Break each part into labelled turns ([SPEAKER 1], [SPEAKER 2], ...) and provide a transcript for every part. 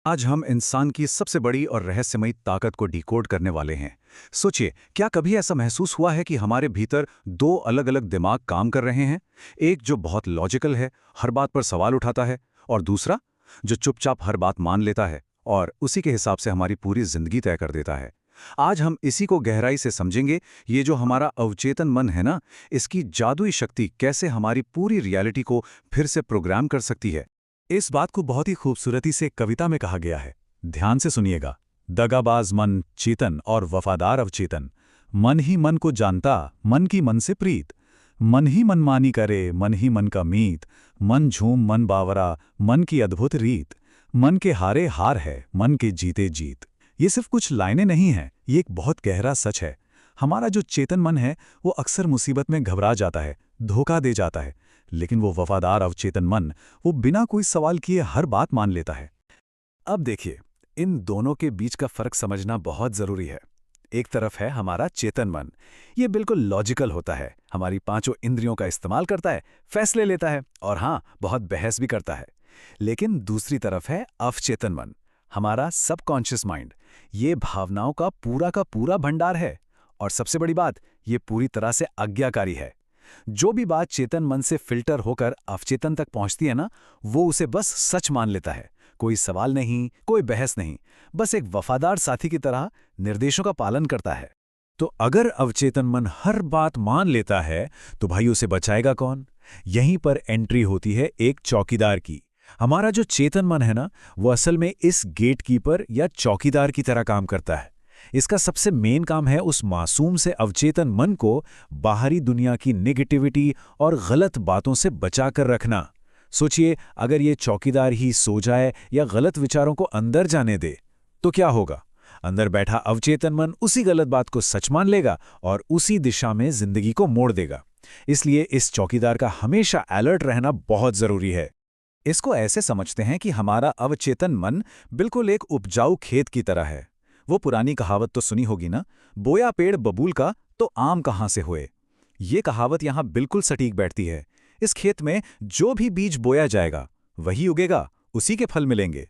[SPEAKER 1] आज हम इंसान की सबसे बड़ी और रहस्यमयी ताकत को डिकोड करने वाले हैं। सोचिए, क्या कभी ऐसा महसूस हुआ है कि हमारे भीतर दो अलग-अलग दिमाग काम कर रहे हैं? एक जो बहुत लॉजिकल है, हर बात पर सवाल उठाता है, और दूसरा जो चुपचाप हर बात मान लेता है और उसी के हिसाब से हमारी पूरी जिंदगी तय कर देता है। आज हम इसी को गहराई से समझेंगे। ये जो हमारा अवचेतन मन है ना, इसकी जादुई शक्ति कैसे हमारी पूरी रियलिटी को फिर से प्रोग्राम कर सकती है। इस बात को बहुत ही खूबसूरती से कविता में कहा गया है। ध्यान से सुनिएगा। दगाबाज मन चेतन और वफादार अवचेतन, मन ही मन को जानता, मन की मन से प्रीत, मन ही मनमानी करे, मन ही मन का मीत, मन झूम मन बावरा, मन की अद्भुत रीत, मन के हारे हार है, मन के जीते जीत। ये सिर्फ कुछ लाइनें नहीं हैं, ये एक बहुत गहरा सच है। हमारा जो चेतन मन है वो अक्सर मुसीबत में घबरा जाता है, धोखा दे जाता है, लेकिन वो वफादार अवचेतन मन, वो बिना कोई सवाल किए हर बात मान लेता है। अब देखिए, इन दोनों के बीच का फर्क समझना बहुत जरूरी है। एक तरफ है हमारा चेतन मन, ये बिल्कुल लॉजिकल होता है, हमारी पांचों इंद्रियों का इस्तेमाल करता है, फैसले लेता है और हाँ, बहुत बहस भी करता है। लेकिन दूसरी तरफ है अवचेतन मन, हमारा सबकॉन्शियस माइंड, ये भावनाओं का पूरा भंडार है। और सबसे बड़ी बात, ये पूरी तरह से आज्ञाकारी है। जो भी बात चेतन मन से फिल्टर होकर अवचेतन तक पहुंचती है ना, वो उसे बस सच मान लेता है। कोई सवाल नहीं, कोई बहस नहीं, बस एक वफादार साथी की तरह निर्देशों का पालन करता है। तो अगर अवचेतन मन हर बात मान लेता है, तो भाई उसे बचाएगा कौन? यहीं पर एंट्री होती है एक चौकीदार की। हमारा जो चेतन मन है ना, वो असल में इस गेटकीपर या चौकीदार की तरह काम करता है। इसका सबसे मेन काम है उस मासूम से अवचेतन मन को बाहरी दुनिया की नेगेटिविटी और गलत बातों से बचाकर रखना। सोचिए, अगर ये चौकीदार ही सो जाए या गलत विचारों को अंदर जाने दे, तो क्या होगा? अंदर बैठा अवचेतन मन उसी गलत बात को सच मान लेगा और उसी दिशा में जिंदगी को मोड़ देगा। इसलिए इस चौकीदार का हमेशा अलर्ट रहना बहुत जरूरी है। इसको ऐसे समझते हैं कि हमारा अवचेतन मन बिल्कुल एक उपजाऊ खेत की तरह है। वो पुरानी कहावत तो सुनी होगी ना, बोया पेड़ बबूल का तो आम कहाँ से हुए। ये कहावत यहाँ बिल्कुल सटीक बैठती है। इस खेत में जो भी बीज बोया जाएगा वही उगेगा, उसी के फल मिलेंगे।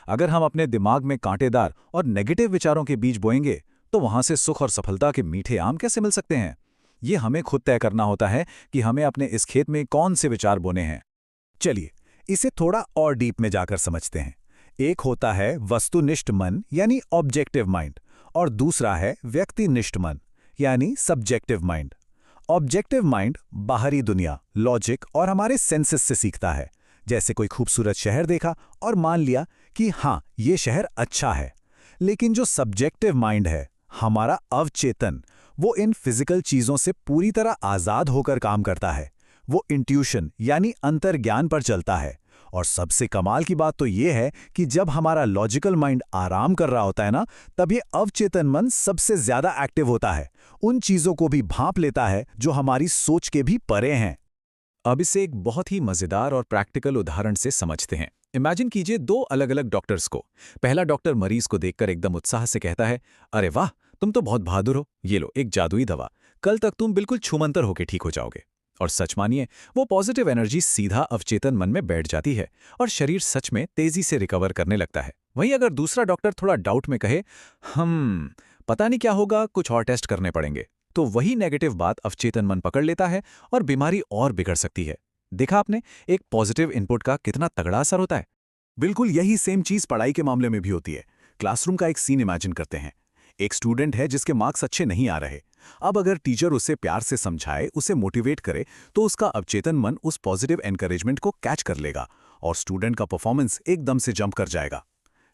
[SPEAKER 1] अगर हम अपने दिमाग में कांटेदार और नेगेटिव विचारों के बीज बोएंगे, तो वहां से सुख और सफलता के मीठे आम कैसे मिल सकते हैं? ये हमें खुद तय करना होता है कि हमें अपने इस खेत में कौन से विचार बोने हैं। चलिए, इसे थोड़ा और डीप में जाकर समझते हैं। एक होता है वस्तुनिष्ठ मन यानी ऑब्जेक्टिव माइंड, और दूसरा है व्यक्तिनिष्ठ मन यानी सब्जेक्टिव माइंड। ऑब्जेक्टिव माइंड बाहरी दुनिया, लॉजिक और हमारे सेंसेस से सीखता है। जैसे कोई खूबसूरत शहर देखा और मान लिया कि हाँ, ये शहर अच्छा है। लेकिन जो सब्जेक्टिव माइंड है, हमारा अवचेतन, वो इन फिजिकल चीजों से पूरी तरह आजाद होकर काम करता है। वो इंट्यूशन यानी अंतर्ज्ञान पर चलता है। और सबसे कमाल की बात तो ये है कि जब हमारा लॉजिकल माइंड आराम कर रहा होता है ना, तब ये अवचेतन मन सबसे ज्यादा एक्टिव होता है। उन चीजों को भी भांप लेता है जो हमारी सोच के भी परे हैं। अब इसे एक बहुत ही मजेदार और प्रैक्टिकल उदाहरण से समझते हैं। इमेजिन कीजिए दो अलग अलग डॉक्टर्स को। पहला डॉक्टर मरीज को देखकर एकदम उत्साह से कहता है, अरे वाह, तुम तो बहुत बहादुर हो, ये लो एक जादुई दवा, कल तक तुम बिल्कुल छूमंतर होकर ठीक हो जाओगे। और सच मानिए, वो पॉजिटिव एनर्जी सीधा अवचेतन मन में बैठ जाती है और शरीर सच में तेजी से रिकवर करने लगता है। वहीं अगर दूसरा डॉक्टर थोड़ा डाउट में कहे, पता नहीं क्या होगा, कुछ और टेस्ट करने पड़ेंगे, तो वही नेगेटिव बात अवचेतन मन पकड़ लेता है और बीमारी और बिगड़ सकती है। देखा आपने, एक पॉजिटिव इनपुट का कितना तगड़ा असर होता है। बिल्कुल यही सेम चीज पढ़ाई के मामले में भी होती है। क्लासरूम का एक सीन इमेजिन करते हैं। एक स्टूडेंट है जिसके मार्क्स अच्छे नहीं आ रहे। अब अगर टीचर उसे प्यार से समझाए, उसे मोटिवेट करे, तो उसका अवचेतन मन उस पॉजिटिव एनकरेजमेंट को कैच कर लेगा और स्टूडेंट का परफॉर्मेंस एकदम से जंप कर जाएगा।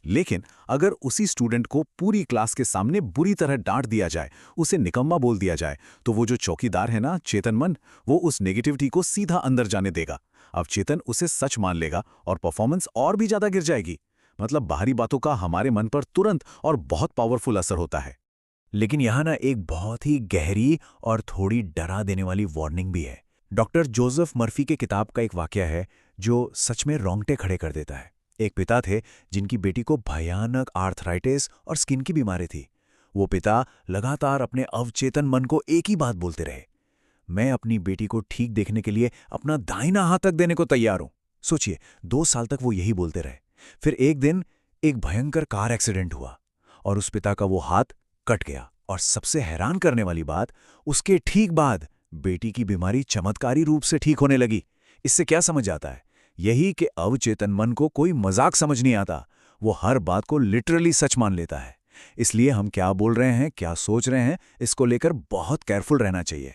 [SPEAKER 1] लेकिन अगर उसी स्टूडेंट को पूरी क्लास के सामने बुरी तरह डांट दिया जाए, उसे निकम्मा बोल दिया जाए, तो वो जो चौकीदार है ना, चेतन मन, वो उस नेगेटिविटी को सीधा अंदर जाने देगा। अवचेतन उसे सच मान लेगा और परफॉर्मेंस और भी ज्यादा गिर जाएगी। मतलब बाहरी बातों का हमारे मन पर तुरंत और बहुत पावरफुल असर होता है। लेकिन यहाँ ना एक बहुत ही गहरी और थोड़ी डरा देने वाली वार्निंग भी है। डॉक्टर जोसेफ मर्फी के किताब का एक वाकया है जो सच में रोंगटे खड़े कर देता है। एक पिता थे जिनकी बेटी को भयानक आर्थराइटिस और स्किन की बीमारी थी। वो पिता लगातार अपने अवचेतन मन को एक ही बात बोलते रहे, मैं अपनी बेटी को ठीक देखने के लिए अपना दाहिना हाथ तक देने को तैयार हूं। सोचिए, 2 साल तक वो यही बोलते रहे। फिर एक दिन एक भयंकर कार एक्सीडेंट हुआ और उस पिता का वो हाथ कट गया। और सबसे हैरान करने वाली बात, उसके ठीक बाद बेटी की बीमारी चमत्कारी रूप से ठीक होने लगी। इससे क्या समझ आता है? यही कि अवचेतन मन को कोई मजाक समझ नहीं आता, वो हर बात को लिटरली सच मान लेता है। इसलिए हम क्या बोल रहे हैं, क्या सोच रहे हैं, इसको लेकर बहुत केयरफुल रहना चाहिए।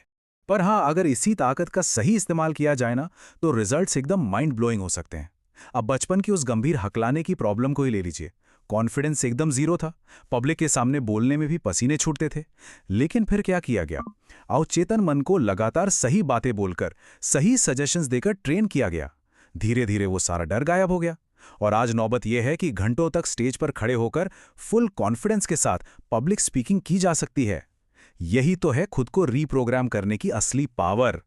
[SPEAKER 1] पर हाँ, अगर इसी ताकत का सही इस्तेमाल किया जाए ना, तो रिजल्ट्स एकदम माइंड ब्लोइंग हो सकते हैं। अब बचपन की उस गंभीर हकलाने की प्रॉब्लम को ही ले लीजिए। कॉन्फिडेंस एकदम जीरो था, पब्लिक के सामने बोलने में भी पसीने छूटते थे। लेकिन फिर क्या किया गया? अवचेतन मन को लगातार सही बातें बोलकर, सही सजेशंस देकर ट्रेन किया गया। धीरे धीरे वो सारा डर गायब हो गया और आज नौबत यह है कि घंटों तक स्टेज पर खड़े होकर फुल कॉन्फिडेंस के साथ पब्लिक स्पीकिंग की जा सकती है। यही तो है खुद को रीप्रोग्राम करने की असली पावर।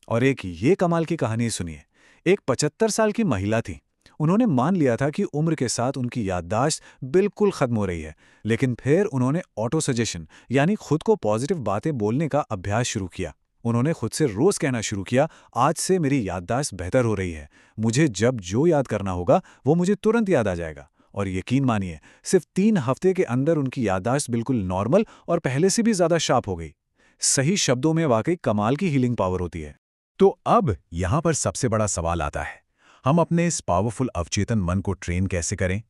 [SPEAKER 1] और एक ये कमाल की कहानी सुनिए। एक 75 साल की महिला थी। उन्होंने मान लिया था कि उम्र के साथ उनकी याददाश्त बिल्कुल खत्म हो रही है, लेकिन फिर उन्होंने ऑटो सजेशन यानी खुद को पॉजिटिव बातें बोलने का अभ्यास शुरू किया। उन्होंने खुद से रोज कहना शुरू किया, आज से मेरी याददाश्त बेहतर हो रही है, मुझे जब जो याद करना होगा वो मुझे तुरंत याद आ जाएगा। और यकीन मानिए, सिर्फ 3 हफ्ते के अंदर उनकी याददाश्त बिल्कुल नॉर्मल और पहले से भी ज्यादा शार्प हो गई। सही शब्दों में वाकई कमाल की हीलिंग पावर होती है। तो अब यहां पर सबसे बड़ा सवाल आता है, हम अपने इस पावरफुल अवचेतन मन को ट्रेन कैसे करें?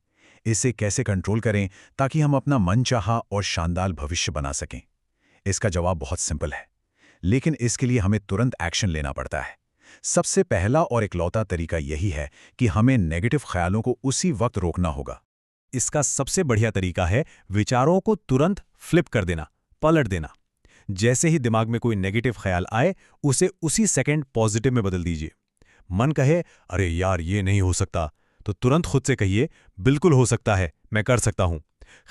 [SPEAKER 1] इसे कैसे कंट्रोल करें ताकि हम अपना मनचाहा और शानदार भविष्य बना सकें? इसका जवाब बहुत सिंपल है, लेकिन इसके लिए हमें तुरंत एक्शन लेना पड़ता है। सबसे पहला और इकलौता तरीका यही है कि हमें नेगेटिव ख्यालों को उसी वक्त रोकना होगा। इसका सबसे बढ़िया तरीका है विचारों को तुरंत फ्लिप कर देना, पलट देना। जैसे ही दिमाग में कोई नेगेटिव ख्याल आए, उसे उसी सेकंड पॉजिटिव में बदल दीजिए। मन कहे, अरे यार ये नहीं हो सकता, तो तुरंत खुद से कहिए, बिल्कुल हो सकता है, मैं कर सकता हूं।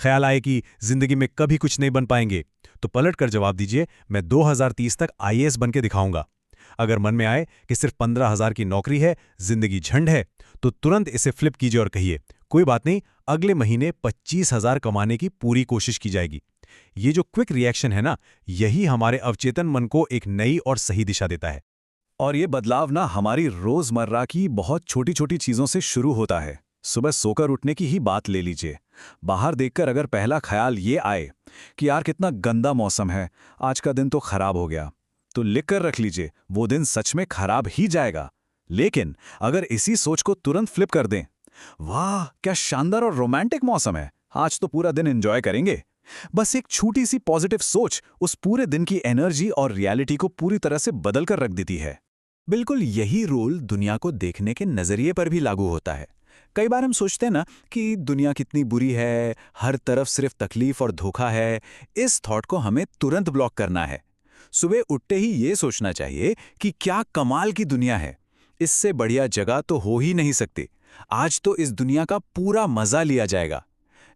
[SPEAKER 1] ख्याल आए कि जिंदगी में कभी कुछ नहीं बन पाएंगे, तो पलट कर जवाब दीजिए, मैं 2030 तक आईएएस बन के दिखाऊंगा। अगर मन में आए कि सिर्फ 15,000 की नौकरी है, जिंदगी झंड है, तो तुरंत इसे फ्लिप कीजिए और कहिए, कोई बात नहीं, अगले महीने 25,000 कमाने की पूरी कोशिश की जाएगी। ये जो क्विक रिएक्शन है ना, यही हमारे अवचेतन मन को एक नई और सही दिशा देता है। और ये बदलाव ना हमारी रोजमर्रा की बहुत छोटी छोटी चीजों से शुरू होता है। सुबह सोकर उठने की ही बात ले लीजिए। बाहर देखकर अगर पहला ख्याल ये आए कि यार कितना गंदा मौसम है, आज का दिन तो खराब हो गया, तो लिख कर रख लीजिए, वो दिन सच में खराब ही जाएगा। लेकिन अगर इसी सोच को तुरंत फ्लिप कर दें, वाह क्या शानदार और रोमांटिक मौसम है, आज तो पूरा दिन एंजॉय करेंगे। बस एक छोटी सी पॉजिटिव सोच उस पूरे दिन की एनर्जी और रियलिटी को पूरी तरह से बदल कर रख देती है। बिल्कुल यही रूल दुनिया को देखने के नजरिए पर भी लागू होता है। कई बार हम सोचते हैं ना कि दुनिया कितनी बुरी है, हर तरफ सिर्फ तकलीफ और धोखा है। इस थॉट को हमें तुरंत ब्लॉक करना है। सुबह उठते ही ये सोचना चाहिए कि क्या कमाल की दुनिया है, इससे बढ़िया जगह तो हो ही नहीं सकती। आज तो इस दुनिया का पूरा मजा लिया जाएगा।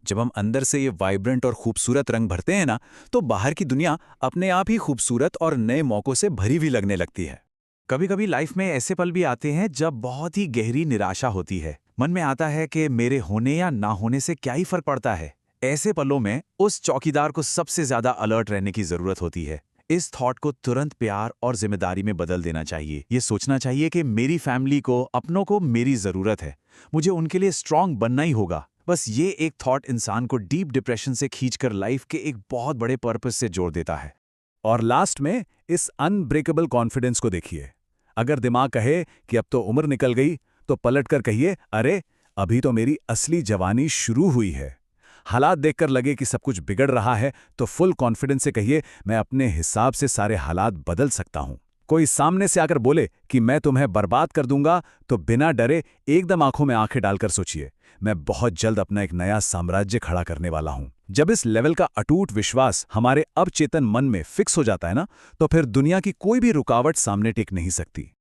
[SPEAKER 1] जब हम अंदर से ये वाइब्रेंट और खूबसूरत रंग भरते हैं ना, तो बाहर की दुनिया अपने आप ही खूबसूरत और नए मौकों से भरी हुई लगने लगती है। कभी कभी लाइफ में ऐसे पल भी आते हैं जब बहुत ही गहरी निराशा होती है। मन में आता है कि मेरे होने या ना होने से क्या ही फर्क पड़ता है। ऐसे पलों में उस चौकीदार को सबसे ज्यादा अलर्ट रहने की जरूरत होती है। इस थॉट को तुरंत प्यार और जिम्मेदारी में बदल देना चाहिए। ये सोचना चाहिए कि मेरी फैमिली को, अपनों को मेरी जरूरत है, मुझे उनके लिए स्ट्रांग बनना ही होगा। बस ये एक थॉट इंसान को डीप डिप्रेशन से खींचकर लाइफ के एक बहुत बड़े पर्पस से जोड़ देता है। और लास्ट में इस अनब्रेकेबल कॉन्फिडेंस को देखिए। अगर दिमाग कहे कि अब तो उम्र निकल गई, तो पलट कर कहिए, अरे अभी तो मेरी असली जवानी शुरू हुई है। हालात देखकर लगे कि सब कुछ बिगड़ रहा है, तो फुल कॉन्फिडेंस से कहिए, मैं अपने हिसाब से सारे हालात बदल सकता हूं। कोई सामने से आकर बोले कि मैं तुम्हें बर्बाद कर दूंगा, तो बिना डरे एकदम आंखों में आंखें डालकर सोचिए, मैं बहुत जल्द अपना एक नया साम्राज्य खड़ा करने वाला हूं। जब इस लेवल का अटूट विश्वास हमारे अवचेतन मन में फिक्स हो जाता है ना, तो फिर दुनिया की कोई भी रुकावट सामने टिक नहीं सकती।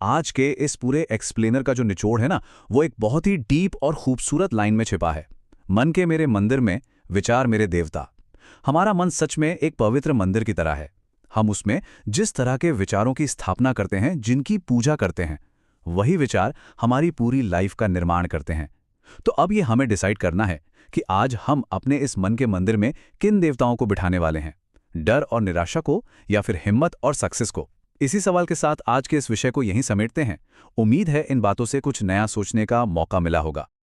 [SPEAKER 1] आज के इस पूरे एक्सप्लेनर का जो निचोड़ है ना, वो एक बहुत ही डीप और खूबसूरत लाइन में छिपा है। मन के मेरे मंदिर में, विचार मेरे देवता। हमारा मन सच में एक पवित्र मंदिर की तरह है। हम उसमें जिस तरह के विचारों की स्थापना करते हैं, जिनकी पूजा करते हैं, वही विचार हमारी पूरी लाइफ का निर्माण करते हैं। तो अब ये हमें डिसाइड करना है कि आज हम अपने इस मन के मंदिर में किन देवताओं को बिठाने वाले हैं, डर और निराशा को या फिर हिम्मत और सक्सेस को। इसी सवाल के साथ आज के इस विषय को यहीं समेटते हैं। उम्मीद है इन बातों से कुछ नया सोचने का मौका मिला होगा।